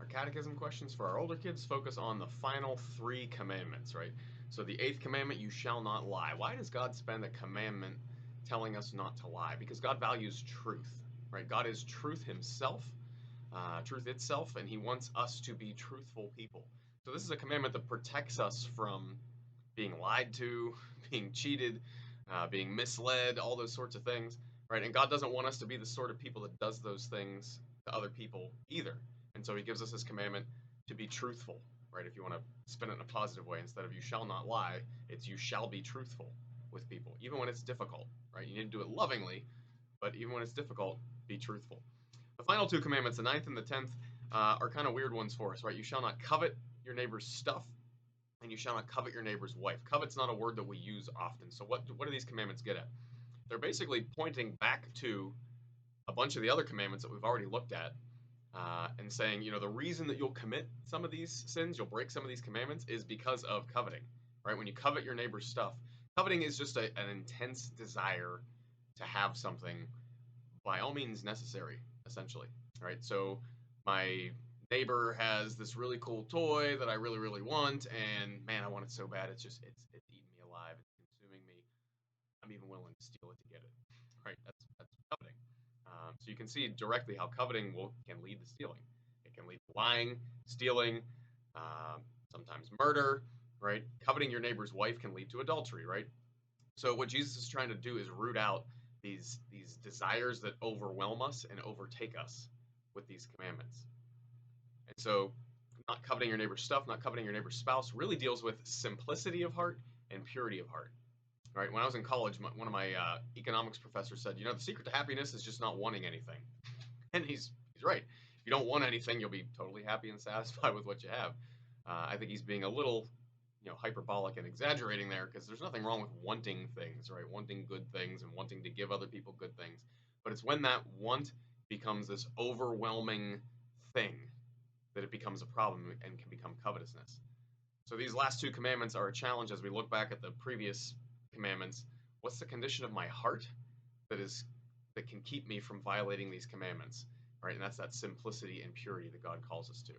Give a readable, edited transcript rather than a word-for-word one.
Our catechism questions for our older kids focus on the final three commandments, right? So the eighth commandment, you shall not lie. Why does God spend a commandment telling us not to lie? Because God values truth, right? God is truth himself, truth itself, and he wants us to be truthful people. So this is a commandment that protects us from being lied to, being cheated, being misled, all those sorts of things, right? And God doesn't want us to be the sort of people that does those things to other people either. And so he gives us this commandment to be truthful, right? If you want to spin it in a positive way, instead of you shall not lie, it's you shall be truthful with people, even when it's difficult, right? You need to do it lovingly, but even when it's difficult, be truthful. The final two commandments, the ninth and the 10th, are kind of weird ones for us, right? You shall not covet your neighbor's stuff, and you shall not covet your neighbor's wife. Covet's not a word that we use often. So what do these commandments get at? They're basically pointing back to a bunch of the other commandments that we've already looked at, and saying, the reason that you'll commit some of these sins, you'll break some of these commandments, is because of coveting, right? When you covet your neighbor's stuff, coveting is just an intense desire to have something, by all means necessary, essentially, right? So my neighbor has this really cool toy that I really, really want, and man, I want it so bad. It's eating me alive. It's consuming me. I'm even willing to steal it to get it, right? That's coveting. So you can see directly how coveting can lead to stealing. It can lead to lying, stealing, sometimes murder, right? Coveting your neighbor's wife can lead to adultery, right? So what Jesus is trying to do is root out these desires that overwhelm us and overtake us with these commandments. And so not coveting your neighbor's stuff, not coveting your neighbor's spouse really deals with simplicity of heart and purity of heart. Right? When I was in college, one of my economics professors said, the secret to happiness is just not wanting anything. And he's right. If you don't want anything, you'll be totally happy and satisfied with what you have. I think he's being a little, hyperbolic and exaggerating there, because there's nothing wrong with wanting things, right? Wanting good things and wanting to give other people good things. But it's when that want becomes this overwhelming thing that it becomes a problem and can become covetousness. So these last two commandments are a challenge as we look back at the previous commandments. What's the condition of my heart that can keep me from violating these commandments, right? And that's that simplicity and purity that God calls us to.